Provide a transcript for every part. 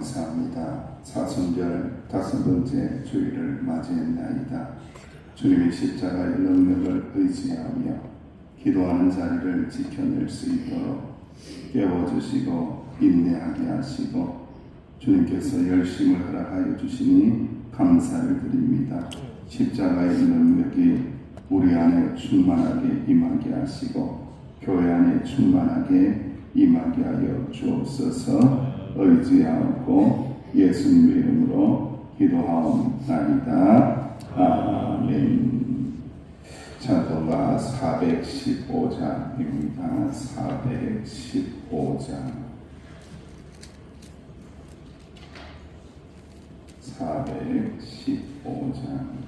감사합니다. 사순절 5번째 주일을 맞이했나이다. 주님의 십자가의 능력을 의지하며 기도하는 자리를 지켜낼 수 있도록 깨워주시고 인내하게 하시고 주님께서 열심을 허락하여 주시니 감사를 드립니다. 십자가의 능력이 우리 안에 충만하게 임하게 하시고 교회 안에 충만하게 임하게 하여 주옵소서. 의지하고 예수님의 이름으로 기도하옵나이다. 아멘. 찬송가 415장입니다. 415장. 415장.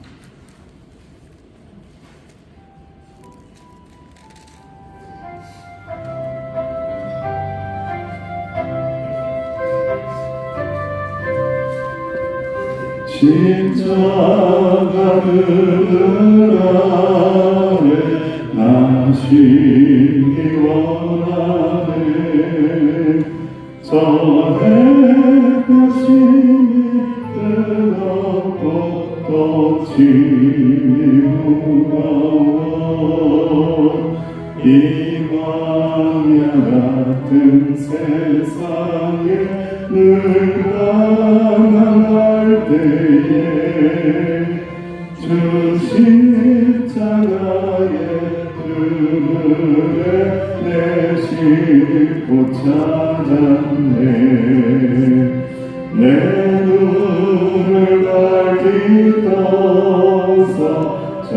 십자가를 아래 나시기 원하네. 저 햇볕이 뜨겁고 꽃이 무거워 이 광야 같은 세상에 늘 가난할 때에 주 십자가의 그늘에 내 싣고 찾았네. 내 눈을 밝히 떠서 저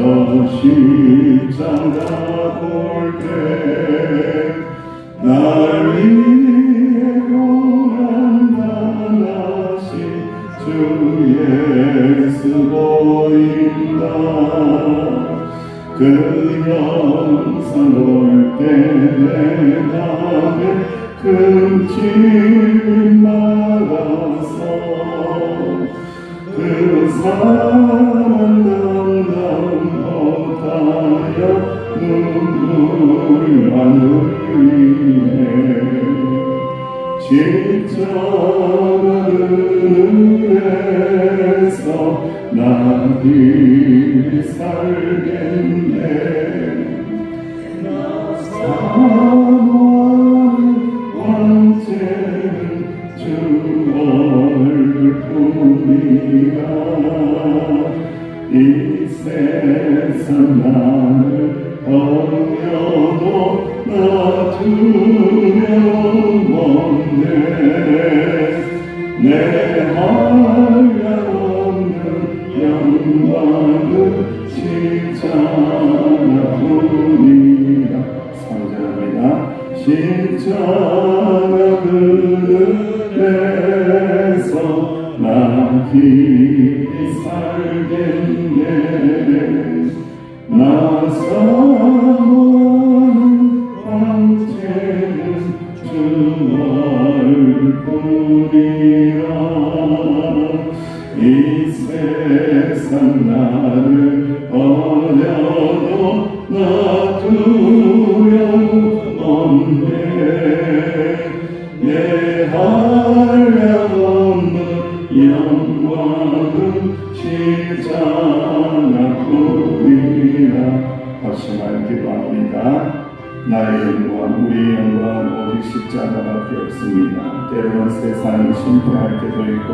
십자가 볼 때 날 위해 고난당하신 주 예수 보인다. 그 영상 볼 때 내 맘에 금칠 말아서 그 사랑 감당 못하여 눈물만 흘리네. 십자가에서 나 길이 살겠네. 사모하는 왕제는 주 얼굴뿐이야. 이 세상 나를 버려도 나 두려움 없네. 내 한량없는 영광은 십자가뿐이라. 3절입니다. 십자가 그늘에서 나 길이 살겠네. 나 사모하는 황제는 주 얼굴뿐이라. 이 세상 나를 버려도 나 두려움 없네. 내 한량없는 영광은 십자가뿐이라. 합심하여 기도합니다. 나의 영광, 우리의 영광은 오직 십자가밖에 없습니다. 때로는 세상이 실패할 때도 있고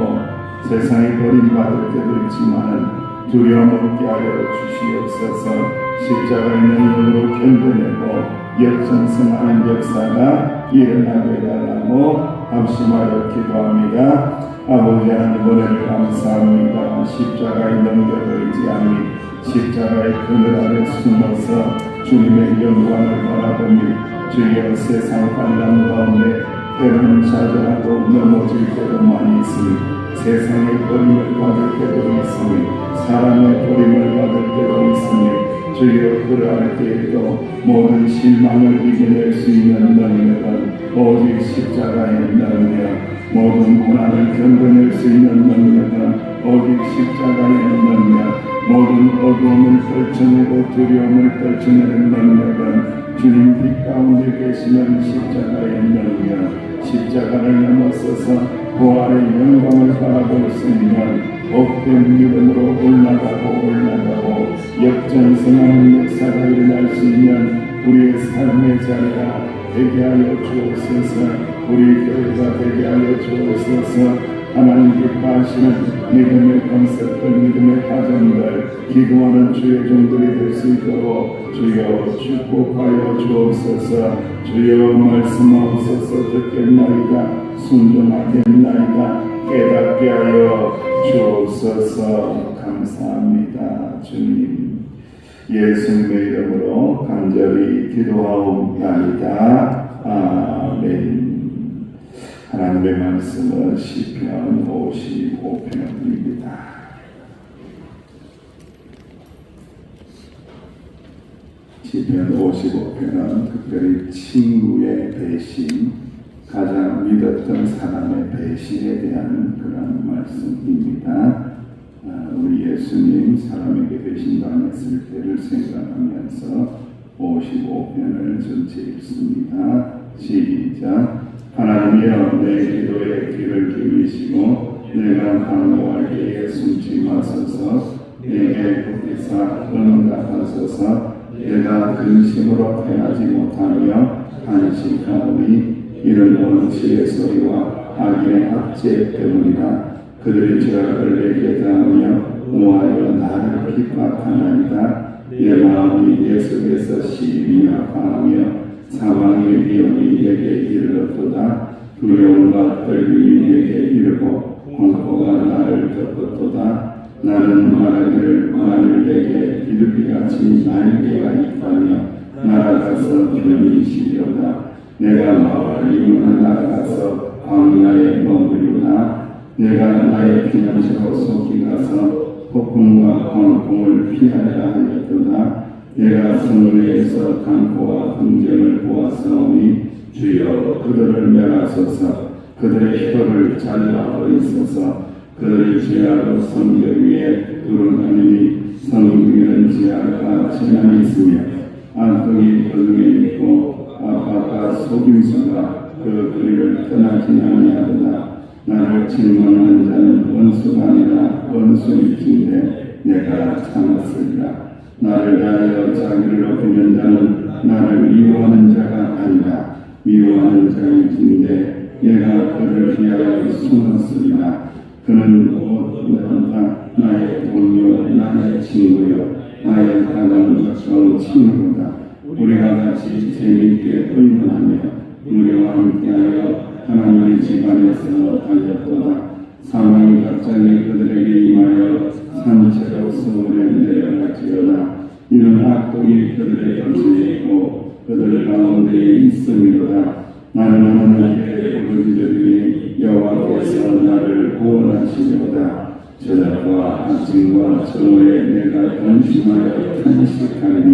세상이 버림받을 때도 있지만 두려움 없게 하여 주시옵소서. 십자가의 능력으로 견뎌내고 역전승하는 역사가 일어나게 해달라고 합심하여 기도합니다. 아버지 하나님 은혜를 감사합니다. 십자가의 능력을 의지하니 십자가의 그늘 아래 숨어서 주님의 영광을 바라보니 주여 세상 환난 가운데 때로는 좌절하고 넘어질 때도 많이 있으니 세상의 버림을 받을 때도 있으니 사람의 버림을 받을 때도 있으니 주여 그러할 때에도 모든 실망을 이겨낼 수 있는 능력은 오직 십자가의 능력, 모든 고난을 견뎌낼 수 있는 능력은 오직 십자가의 능력, 모든 어두움을 떨쳐내고 두려움을 떨쳐내는 능력은 주님 빛 가운데 계시는 십자가의 능력, 십자가를 넘어서서 부활의 영광을 바라볼 수 있는 복된 믿음으로 올라가고 역전승하는 역사가 일어날 수 있는 우리의 삶의 자리가 되게 하여 주옵소서. 우리 교회가 되게 하여 주옵소서. 하나님 기뻐하시는 믿음의 건설들, 믿음의 가정들, 기도하는 주의 종들이 될 수 있도록 주여 축복하여 주옵소서. 주여 말씀하옵소서. 듣겠나이다, 순종하겠나이다, 깨닫게 하여 주옵소서. 감사합니다. 주님, 예수님의 이름으로 간절히 기도하옵나이다. 아멘. 하나님의 말씀은 시편 55편입니다. 시편 55편은 특별히 친구의 배신, 가장 믿었던 사람의 배신에 대한 그런 말씀입니다. 우리 예수님 사람에게 배신당했을 때를 생각하면서 55편을 전체 읽습니다. 시작. 하나님이여, 내 기도에 귀를 기울이시고 내가 간구할 때에 숨지 마소서. 내게 붙이사 응답하소서. 내가 근심으로 패하지 못하며 간직하오니 이는 원수의 소리와 악인의 압제 때문이라. 그들의 죄악을 내게 당하며 모하여 나를 핍박하나이다. 내 마음이 내 속에서 심히 아파하며 사망의 위험이 내게 이르렀도다. 두려움과 떨림이 내게 이르고 공포가 나를 덮었도다. 나는 말하기를 만일 내게 비둘기같이 날개가 있다며 날아가서 편히 쉬려다. 내가 멀리 날아가서 광야에 머무르나. 내가 나의 피난처로 속히 가서 폭풍과 광풍을 피하려 하였도다. 내가 성내에서 강포와 궁정을 보았사오니 주여 그들을 멸하소서. 그들의 혀를 잘라버리소서. 그들의 죄악으로 성벽 위에 두루다니니 성중에는 죄악과 재난이 있으며 악독이 그중에 있고 압박과 속임수가 그 거리를 떠나지 아니하도다. 나를 책망하는 자는 원수가 아니라 원수일진데 내가 참았으리라. 나를 위하여 자기를 높이는 자는 나를 미워하는 자가 아니라 미워하는 자일진데 내가 그를 위하여 숨었으리라. 그는 곧 나의 동료, 나의 친구요, 나의 가장 가까운 친구다. 우리가 같이 재미있게 의논하며 우리와 함께하여 하나님의 집안에서 달렸도다. 사망이 갑자기 그들에게 임하여 산채로 서울에 내려갈지어다. 이는 악독이 그들의 곁에 있고 그들 가운데에 있음이로다. 나는 하나님께 부르짖으리니 여호와께서 나를 구원하시리로다. 저작과 악증과 정오에 내가 근심하여 탄식하리니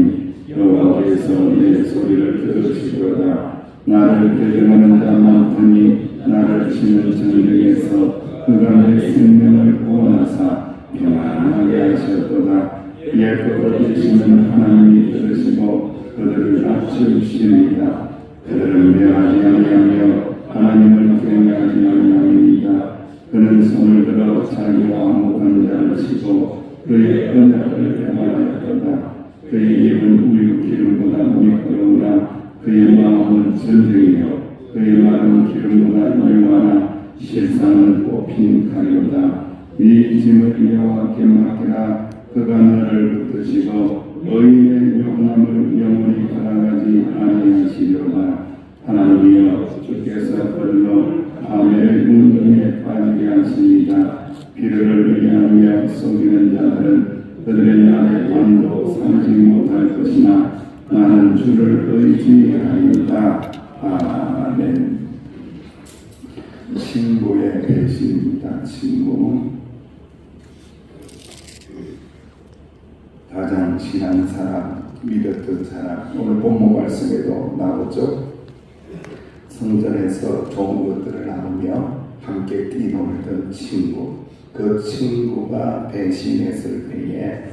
여호와께서 내 소리를 들으시리로다. 나를 대적하는 자 많더니 나를 치는 전쟁에서 그가 내 생명을 구원하사 평안하게 하셨도다. 예쁘고 계시는 하나님이 들으시고 그들을 낮추시리이다. 그들은 멸하지 아니하며 하나님을 경외하지 아니하니이다. 그는 손을 들어 자기와 화목한 자를 치고 그의 언약을 개발하였도다. 그의 입은 우유 기름보다 미끄러우나 그의 마음은 전쟁이요 그의 말은 기름보다 유하나 실상은 뽑힌 칼이로다. 네 짐을 여호와께 맡기라. 그가 너를 붙드시고 의인의 영함을 영원히 바라가지 아니하시려다. 하나님이여, 주께서 그들로 아벨의 운동에 빠지게 하십니다. 비를 의하며 속이는 자들은 그들의 날에 밤도 살지 못할 것이나 나는 주를 의지하리이다. 아멘. 친구의 배신입니다. 친구. 가장 친한 사람, 믿었던 사람. 오늘 본문 말씀에도 나오죠. 성전에서 좋은 것들을 나누며 함께 뛰놀던 친구. 그 친구가 배신했을 때에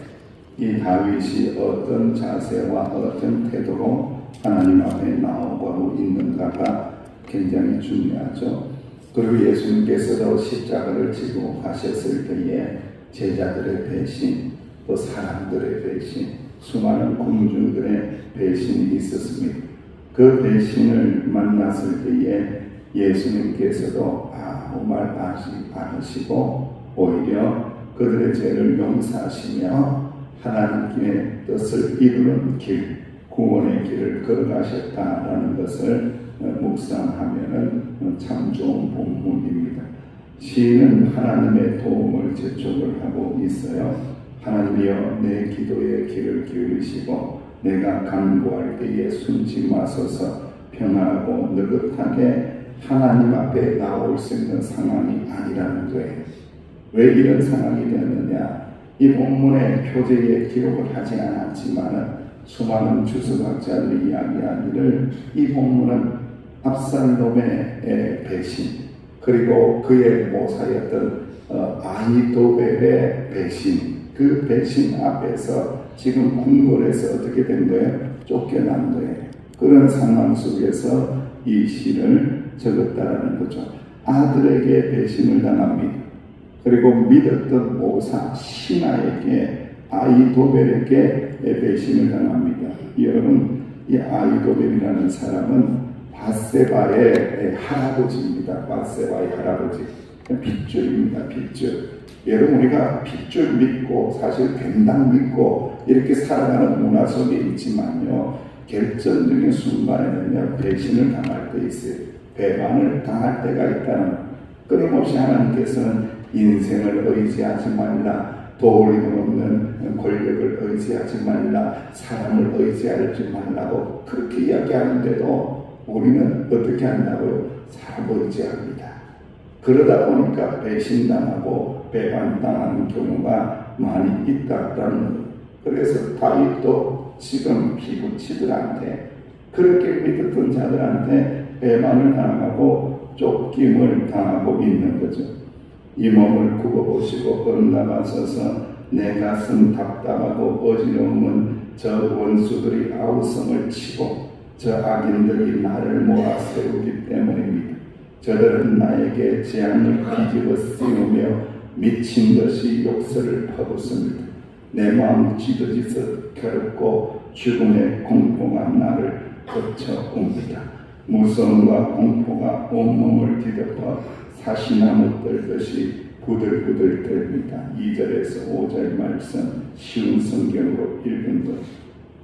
이 다윗이 어떤 자세와 어떤 태도로 하나님 앞에 나오고 있는가가 굉장히 중요하죠. 그리고 예수님께서도 십자가를 지고 가셨을 때에 제자들의 배신, 또 사람들의 배신, 수많은 군중들의 배신이 있었습니다. 그 배신을 만났을 때에 예수님께서도 아무 말 하지 않으시고 오히려 그들의 죄를 용서하시며 하나님의 뜻을 이루는 길, 구원의 길을 걸어가셨다라는 것을 묵상하면 참 좋은 본문입니다. 시인은 하나님의 도움을 재촉을 하고 있어요. 하나님이여 내 기도의 귀를 기울이시고 내가 간구할 때에 숨지 마소서. 평안하고 느긋하게 하나님 앞에 나올 수 있는 상황이 아니라는 거예요. 왜 이런 상황이 되느냐? 이 본문의 표제에 기록을 하지 않았지만 수많은 주석학자들이 이야기하기를 이 본문은 압살롬의 배신, 그리고 그의 모사였던 아히도벨의 배신, 그 배신 앞에서 지금 궁궐에서 어떻게 된 거예요? 쫓겨난 거예요. 그런 상황 속에서 이 시를 적었다라는 거죠. 아들에게 배신을 당합니다. 그리고 믿었던 모사 신하에게, 아히도벨에게 배신을 당합니다. 여러분, 이 아히도벨이라는 사람은 밧세바의 할아버지입니다. 밧세바의 할아버지. 핏줄입니다. 핏줄. 여러분, 우리가 핏줄 믿고 사실 벤당 믿고 이렇게 살아가는 문화 속에 있지만요, 결정적인 순간에는요 배신을 당할 때 있어요. 배반을 당할 때가 있다는, 끊임없이 하나님께서는 인생을 의지하지 말라, 도울림은 없는 권력을 의지하지 말라, 사람을 의지하지 말라고 그렇게 이야기하는데도 우리는 어떻게 한다고요? 사람 의지합니다. 그러다 보니까 배신당하고 배반당하는 경우가 많이 있다라는 거예요. 그래서 다윗도 지금 피부치들한테, 그렇게 믿었던 자들한테 배반을 당하고 쫓김을 당하고 있는 거죠. 이 몸을 굽어보시고 언나가서서 내 가슴 답답하고 어지러움은 저 원수들이 아우성을 치고 저 악인들이 나를 모아 세우기 때문입니다. 저들은 나에게 재앙을 뒤집어 씌우며 미친 듯이 욕설을 퍼붓습니다. 내 마음 찢어져서 괴롭고 죽음의 공포가 나를 덮쳐옵니다. 무서움과 공포가 온몸을 뒤덮어 사시나무 떨듯이 부들부들 떨립니다. 2절에서 5절 말씀 쉬운 성경으로 읽은 것,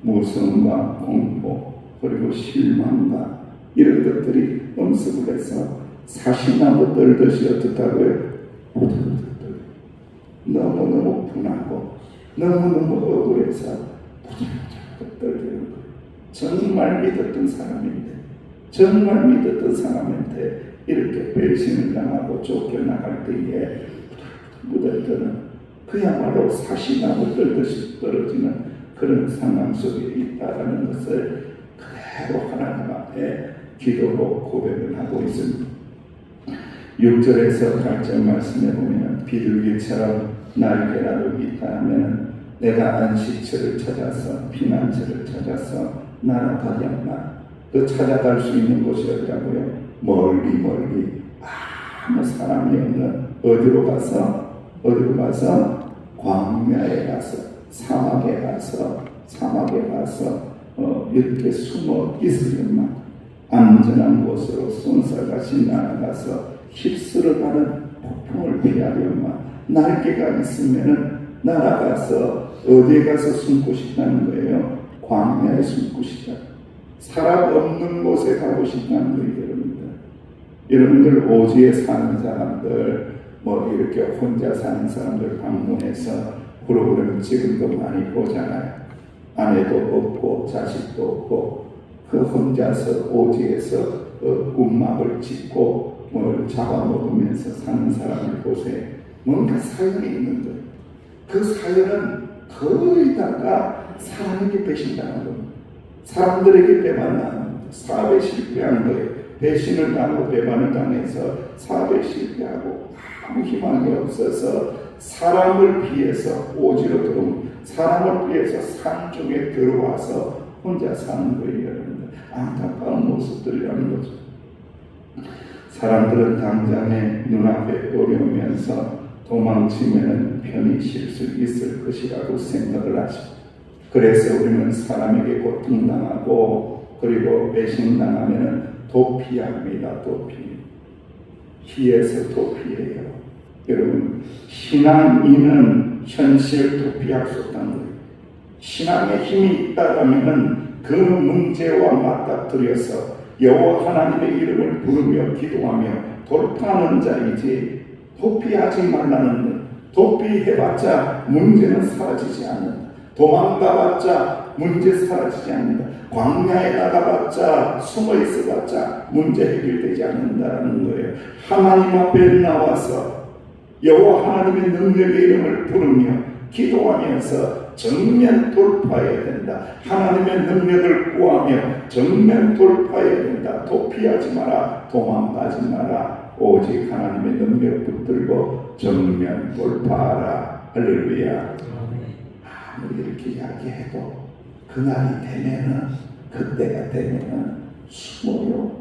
무서움과 공포 그리고 실망과 이런 것들이 음습을 해서 사시나무 떨듯이 어떻다고요? 부들부들 떨려. 너무너무 분하고 너무너무 억울해서 부들부들 떨리는 거예요. 정말 믿었던 사람인데 이렇게 배신을 당하고 쫓겨나갈 때에 부들부들 그야말로 사시나무 떨듯이 떨어지는 그런 상황 속에 있다는 것을 그대로 하나님 앞에 기도로 고백을 하고 있습니다. 6절에서 8절 말씀에 보면 비둘기처럼 날개라도 있다 하면 내가 안식처를 찾아서 피난처를 찾아서 날아다녔나. 그 찾아갈 수 있는 곳이 어디라고요? 멀리 아무 사람이 없는 어디로 가서 광야에 가서 사막에 가서 이렇게 숨어 있으련만 안전한 곳으로 손살같이 날아가서 휩쓸어가는 폭풍을 피하련만 날개가 있으면은 날아가서 어디에 가서 숨고 싶다는 거예요? 광야에 숨고 싶다. 사람 없는 곳에 가고 싶다는 거예요, 여러분들. 여러분들 오지에 사는 사람들, 뭐 이렇게 혼자 사는 사람들 방문해서 프로그램 지금도 많이 보잖아요. 아내도 없고 자식도 없고 그 혼자서 오지에서 움막을 짓고 뭘 잡아먹으면서 사는 사람을 보세요. 뭔가 사연이 있는 거예요. 그 사연은 거의 다가 사람에게 배신당한 겁니다. 사람들에게 배반당한 겁니다. 사업에 실패한 거예요. 배신을 당하고 배반을 당해서 사업에 실패하고 아무 희망이 없어서 사람을 피해서 오지로 들어온, 사람을 피해서 산중에 들어와서 혼자 사는 거예요, 여러분들. 안타까운 모습들이라는 거죠. 사람들은 당장에 눈앞에 어려우면서 도망치면 편히 쉴 수 있을 것이라고 생각을 하죠. 그래서 우리는 사람에게 고통당하고 그리고 배신당하면 도피합니다. 도피. 피해서 도피해요. 여러분, 신앙인은 현실을 도피할 수 없다는 거예요. 신앙에 힘이 있다면 그 문제와 맞닥뜨려서 여호와 하나님의 이름을 부르며 기도하며 돌파하는 자이지, 도피하지 말라는 거예요. 도피해봤자 문제는 사라지지 않는다. 도망가봤자 문제 사라지지 않는다. 광야에 나가봤자 숨어 있어봤자 문제 해결되지 않는다는 거예요. 하나님 앞에 나와서 여호와 하나님의 능력의 이름을 부르며 기도하면서 정면 돌파해야 된다. 하나님의 능력을 구하며 정면 돌파해야 된다. 도피하지 마라. 도망가지 마라. 오직 하나님의 능력 붙들고 정면 돌파하라. 할렐루야. 아무리 이렇게 이야기해도 그날이 되면은, 그때가 되면은 숨어요.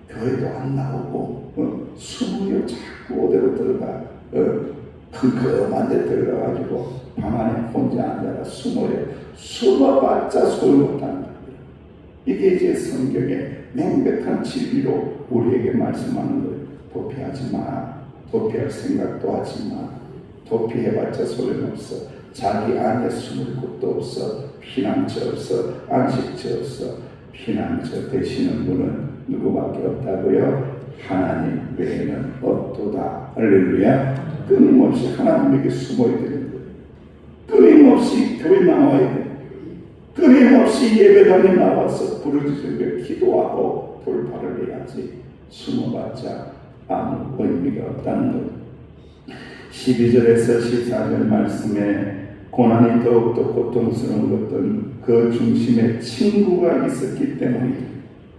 교회도 안 나오고 숨어요. 자꾸 어디로 들어가. 컴컴한 데 들어가가지고 방 안에 혼자 앉아가 숨어요. 숨어봤자 소용없단다. 이게 이제 성경의 명백한 진리로 우리에게 말씀하는 거예요. 도피하지 마. 도피할 생각도 하지 마. 도피해봤자 소용없어. 자기 안에 숨을 곳도 없어. 피난처 없어. 안식처 없어. 피난처 되시는 분은 누구밖에 없다고요? 하나님 외에는 없도다. 할렐루야. 끊임없이 하나님에게 숨어야 되는 거예요. 끊임없이 교회 나와야 돼요. 끊임없이 예배당에 나와서 부르짖으며 기도하고 돌파를 해야지. 숨어봤자 아무 의미가 없다는 거예요. 12절에서 14절 말씀에 고난이 더욱더 고통스러운 것은 그 중심에 친구가 있었기 때문이다.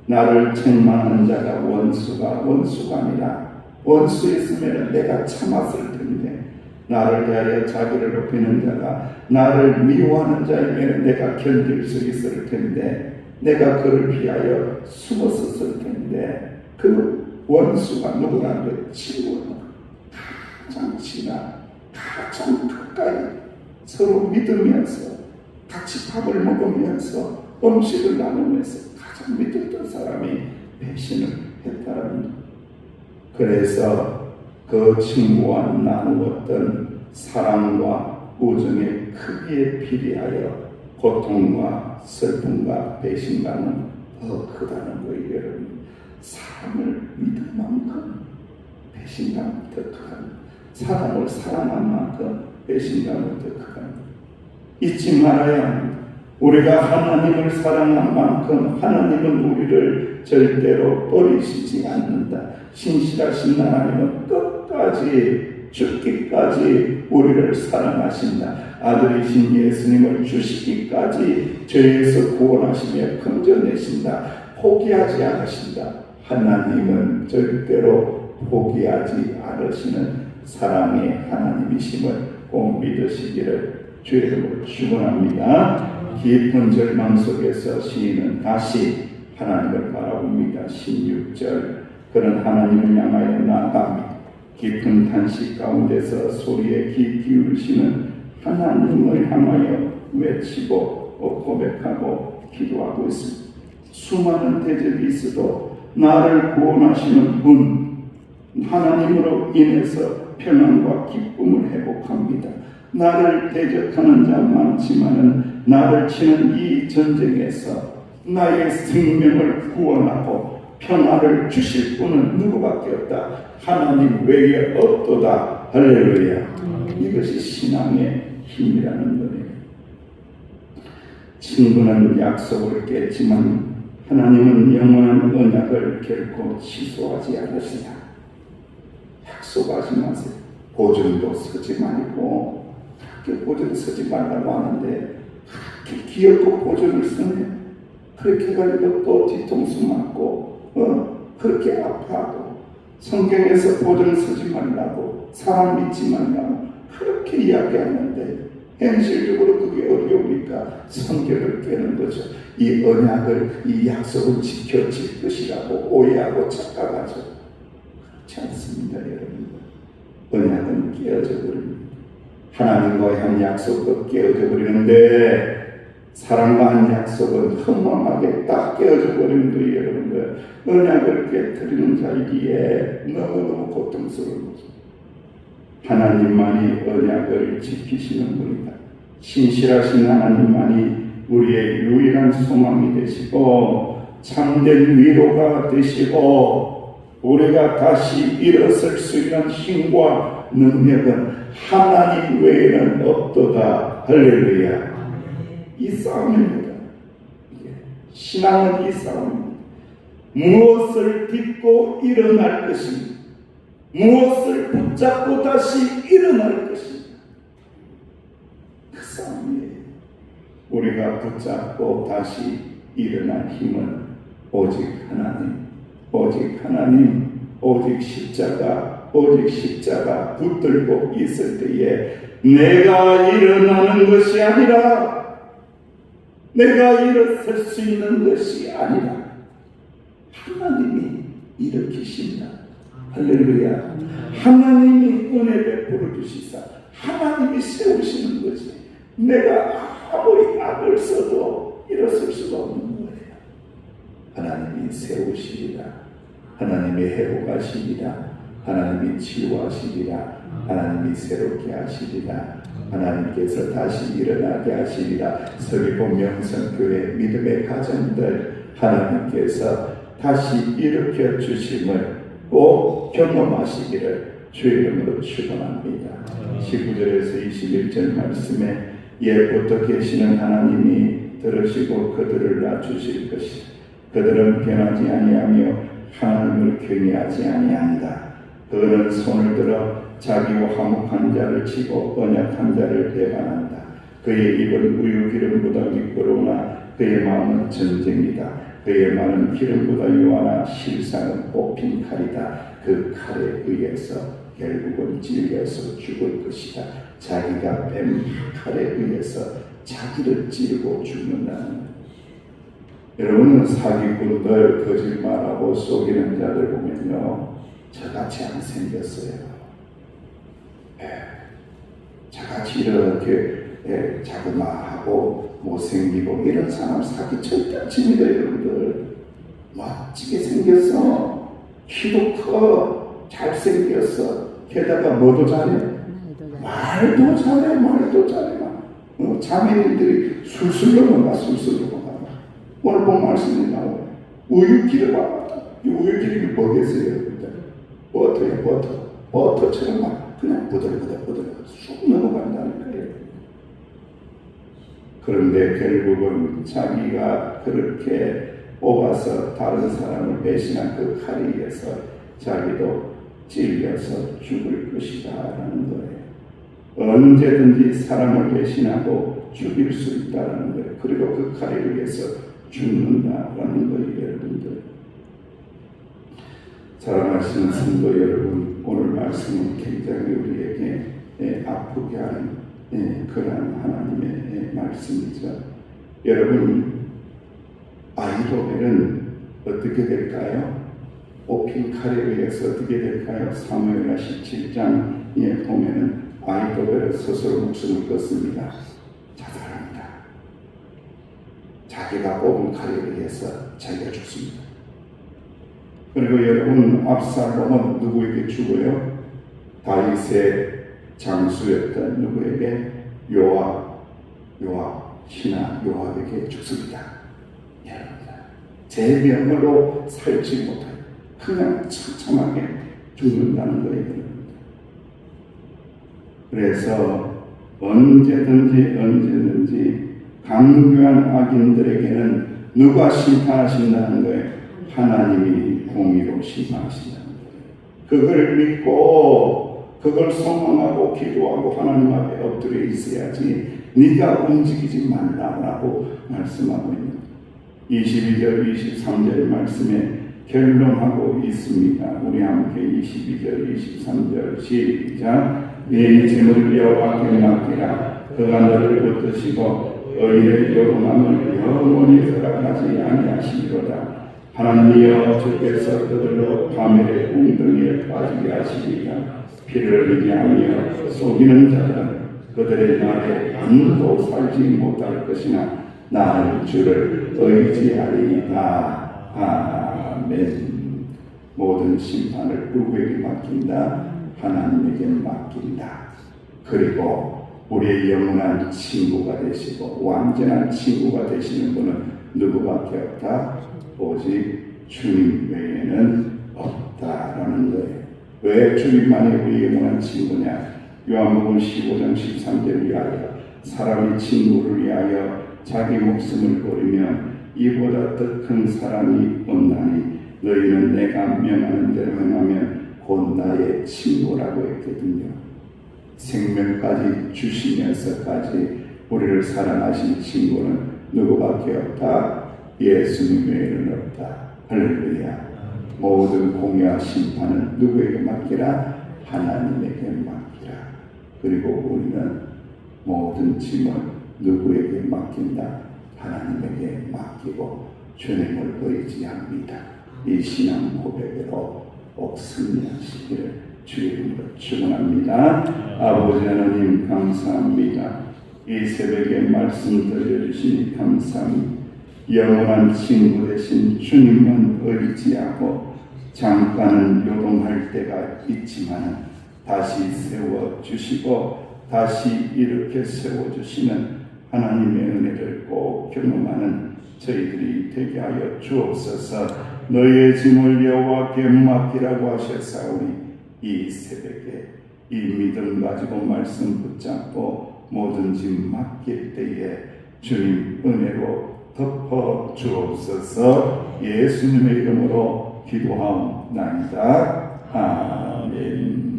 나를 책망하는 자가 원수가 아니라 원수였으면 내가 참았을 텐데, 나를 대하여 자기를 높이는 자가 나를 미워하는 자이면 내가 견딜 수 있을 텐데, 내가 그를 피하여 숨었을 텐데, 그 원수가 누구라는 거예요? 친구는 가장 친한, 가장 가까이 서로 믿으면서 같이 밥을 먹으면서 음식을 나누면서 가장 믿었던 사람이 배신을 했다는 거예요. 그래서 그 친구와 나누었던 사랑과 우정의 크기에 비례하여 고통과 슬픔과 배신감은 더 크다는 거예요. 여러분, 사람을 믿을 만큼 배신감이 더 크다는 거예요. 사람을 사랑한 만큼 배신감이 더 크다는 거예요. 잊지 말아야 합니다. 우리가 하나님을 사랑한 만큼 하나님은 우리를 절대로 버리시지 않는다. 신실하신 하나님은 끝까지 죽기까지 우리를 사랑하신다. 아들이신 예수님을 주시기까지 죄에서 구원하시며 건져내신다. 포기하지 않으신다. 하나님은 절대로 포기하지 않으시는 사랑의 하나님이심을 꼭 믿으시기를 주의 이름으로 축원합니다. 깊은 절망 속에서 시인은 다시 하나님을 바라봅니다. 16절, 그런 하나님을 향하여 나아갑니다. 깊은 탄식 가운데서 소리에 귀 기울이시는 하나님을 향하여 외치고 고백하고 기도하고 있습니다. 수많은 대적이 있어도 나를 구원하시는 분, 하나님으로 인해서 평안과 기쁨을 회복합니다. 나를 대적하는 자 많지만은 나를 치는 이 전쟁에서 나의 생명을 구원하고 평화를 주실 분은 누구밖에 없다. 하나님 외에 없도다. 할렐루야. 이것이 신앙의 힘이라는 거예요. 친구는 약속을 깼지만 하나님은 영원한 언약을 결코 취소하지 않으시다. 약속하지 마세요. 보증도 서지 말고, 그렇게 보증 서지 말라고 하는데 그렇게 귀엽고 보증을 쓰네. 그렇게 해가지고 또 뒤통수 맞고 그렇게 아파하고, 성경에서 보증 서지 말라고, 사람 믿지 말라고 그렇게 이야기하는데 현실적으로 그게 어려우니까 성경을 깨는 거죠. 이 언약을, 이 약속을 지켜질 것이라고 오해하고 착각하죠. 그렇지 않습니다, 여러분. 언약은 깨어져 버립니다. 하나님과의 한 약속도 깨어져 버리는데 사람과 한 약속은 허망하게 딱 깨어져 버리는 거예요, 여러분들. 언약을 깨뜨리는 자이기에 너무너무 고통스러운 거죠. 하나님만이 언약을 지키시는 분이다. 신실하신 하나님만이 우리의 유일한 소망이 되시고 참된 위로가 되시고 우리가 다시 일어설 수 있는 힘과 능력은 하나님 외에는 없도다. 할렐루야. 이 싸움입니다. 신앙은 이 싸움입니다. 무엇을 딛고 일어날 것입니다. 무엇을 붙잡고 다시 일어날 것입니다. 그 싸움이에요. 우리가 붙잡고 다시 일어날 힘은 오직 하나님, 오직 하나님, 오직 십자가, 오직 십자가 붙들고 있을 때에 내가 일어나는 것이 아니라 내가 일어설 수 있는 것이 아니라 하나님이 일으키신다. 할렐루야. 하나님이 은혜 베풀어 주시사 하나님이 세우시는 것이 내가 아무리 악을 써도 일어설 수가 없는 거예요. 하나님이 세우시리라. 하나님이 회복하시리라. 하나님이 치유하시리라. 하나님이 새롭게 하시리라. 하나님께서 다시 일어나게 하시리라. 서귀포 명성교회 믿음의 가정들 하나님께서 다시 일으켜 주심을 꼭 경험하시기를 주의 이름으로 축원합니다. 19절에서 21절 말씀에 예부터 계시는 하나님이 들으시고 그들을 낮추실 것이다. 그들은 변하지 아니하며 하나님을 경외하지 아니한다. 그들은 손을 들어 자기와 화목한 자를 치고 언약한 자를 배반한다. 그의 입은 우유 기름보다 미끄러우나 그의 마음은 전쟁이다. 그의 말은 기름보다 요하나 실상은 뽑힌 칼이다. 그 칼에 의해서 결국은 찔려서 죽을 것이다. 자기가 뺀 칼에 의해서 자기를 찌르고 죽는다는 것. 여러분은 사기꾼들, 거짓말하고 속이는 자들 보면요, 저같이 안 생겼어요. 저같이 이렇게 자그마하고 못생기고 이런 사람 사기 절대 안 칩니다, 여러분들. 멋지게 생겼어. 키도 커. 잘생겼어. 게다가 뭐도 잘해? 말도 잘해. 말도 잘해. 자매님들이 술술 넘어가. 술술 넘어가. 오늘 본 말씀이 나와요. 우유기름 와봐. 이 우유기름이 뭐겠어요? 버터야, 버터. 버터처럼 막 그냥 부들부들 쑥 넘어간다는 거예요. 그런데 결국은 자기가 그렇게 뽑아서 다른 사람을 배신한 그 칼에 의해서 자기도 찔려서 죽을 것이다 라는 거예요. 언제든지 사람을 배신하고 죽일 수 있다는 거예요. 그리고 그 칼에 의해서 죽는다라는 거예요, 여러분들. 사랑하시는 성도 여러분, 오늘 말씀은 굉장히 우리에게 아프게 하는 그러한 하나님의 말씀이죠. 여러분, 아히도벨은 어떻게 될까요? 뽑힌 칼에 의해서 어떻게 될까요? 사무엘하 17장에 보면은 아히도벨은 스스로 목숨을 끊습니다. 자살합니다. 자기가 뽑은 칼에 의해서 자기가 죽습니다. 그리고 여러분, 압살롬은 누구에게 죽어요? 다윗의 장수였던 누구에게? 요압, 신하 요압에게 죽습니다. 여러분, 제 명으로 살지 못해요. 그냥 처참하게 죽는다는 거예요. 그래서 언제든지 강교한 악인들에게는 누가 심판하신다는 거예요? 하나님이 공의로 심판하신다는 거예요. 그걸 믿고 그걸 소망하고 기도하고 하나님 앞에 엎드려 있어야지 네가 움직이지 말라고 말씀하고 있는 거예요. 22절 23절 말씀에 결론하고 있습니다. 우리 함께 22절 23절 시작. 네 짐을 여호와께 맡기라. 그가 너를 붙드시고 의인의 요동함을 영원히 허락하지 아니하시리로다. 하나님이여 주께서 그들로 가멜의 웅덩이에 빠지게 하시리라. 피를 흘리게 하며 속이는 자들은 그들의 날에 아무도 살지 못할 것이나 나는 주를 의지하리이다. 아멘. 모든 심판을 누구에게 맡긴다? 하나님에게 맡긴다. 그리고 우리의 영원한 친구가 되시고 완전한 친구가 되시는 분은 누구밖에 없다? 오직 주님 외에는 없다라는 거예요. 왜 주님만이 우리의 영원한 친구냐? 요한복음 15장 13절을 위하여 사람이 친구를 위하여 자기 목숨을 버리면 이보다 더 큰 사랑이 없나니 너희는 내가 명하는 대로 행하면 곧 나의 친구라고 했거든요. 생명까지 주시면서까지 우리를 사랑하신 친구는 누구밖에 없다? 예수님 외에는 없다. 할렐루야. 모든 공의와 심판은 누구에게 맡기라? 하나님에게 맡기라. 그리고 우리는 모든 짐을 누구에게 맡긴다? 하나님에게 맡기고 주님을 의지합니다. 이 신앙 고백으로 꼭 승리하시기를 주의 이름으로 축원합니다. 아버지 하나님 감사합니다. 이 새벽에 말씀 들려주시니 감사합니다. 영원한 친구 되신 주님만 의지하고 잠깐은 요동할 때가 있지만 다시 세워주시고 다시 이렇게 세워주시는 하나님의 은혜를 꼭 경험하는 저희들이 되게 하여 주옵소서. 너희의 짐을 여호와께 맡기라고 하셨사오니 이 새벽에 이 믿음 가지고 말씀 붙잡고 모든 짐 맡길 때에 주님 은혜로 덮어 주옵소서. 예수님의 이름으로 기도하옵나이다. 아멘.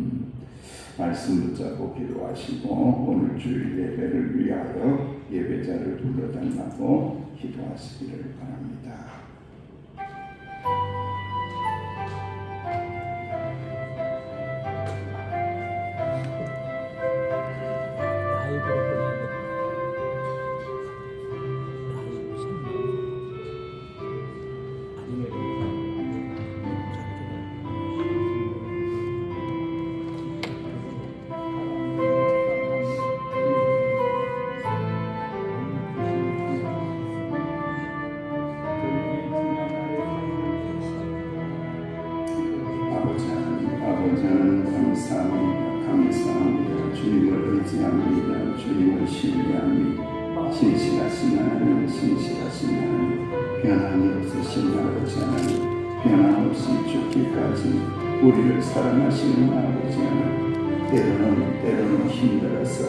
말씀 붙잡고 기도하시고 오늘 주일 예배를 위하여 예배자를 불러달라고 기도하시기를 바랍니다. 감사합니다. 주님을 의지합니다. 주님을 신뢰합니다. 신실하신 하나님, 신실하신 하나님, 변함이 없으신 아버지 하나님, 변함없이 죽기까지 우리를 사랑하시는 아버지 하나님, 때로는 힘들어서,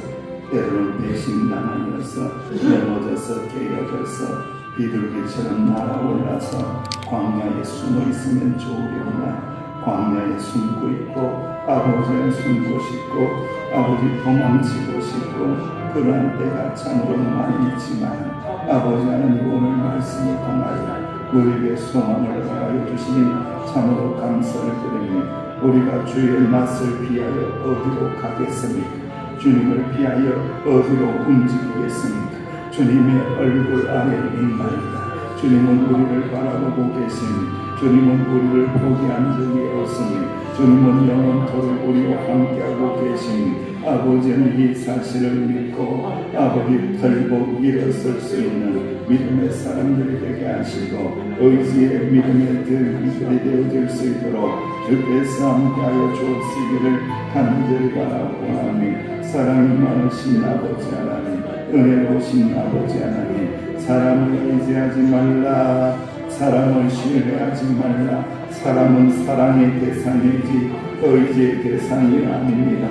때로는 배신당하여서, 넘어져서 깨어져서 비둘기처럼 날아올라서 광야에 숨어 있으면 좋으려나 광야에 숨고 있고 아버지는 숨고 싶고 아버지 도망치고 싶고 그러한 때가 참으로 많이 있지만 아버지 하나님 오늘 말씀을 통하여 우리에게 소망을 더하여 주시니 참으로 감사를 드리니 우리가 주의 낯을 피하여 어디로 가겠습니까? 주님을 피하여 어디로 움직이겠습니까? 주님의 얼굴 아래 있나이다. 주님은 우리를 바라보고 계시니 주님은 우리를 포기한 적이 없으니 주님은 영원토록 우리와 함께하고 계시니 아버지는 이 사실을 믿고 아버지 털고 일어설 수 있는 믿음의 사람들이 되게 하시고 의지의 믿음의 들들이 되어질 수 있도록 주께서 함께하여 주옵시기를 간절히 바라고 하니 사랑이 많으신 아버지 하나님 은혜로우신 아버지 하나님 사람을 의지하지 말라 사람을 신뢰하지 말라. 사람은 사랑의 대상이지 의지의 대상이 아닙니다.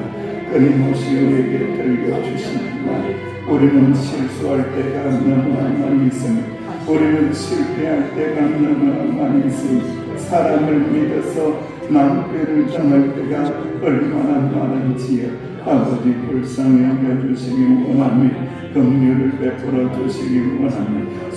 끊임없이 우리에게 들려주시지만 우리는 실수할 때가 너무나 많이 있습니다. 우리는 실패할 때가 너무나 많이 있습니다. 사람을 믿어서 낭패를 당할 때가 얼마나 많은지요. 아버지 불쌍히 여겨주시기 원합니다. 긍휼을 베풀어 주시기 원합니다.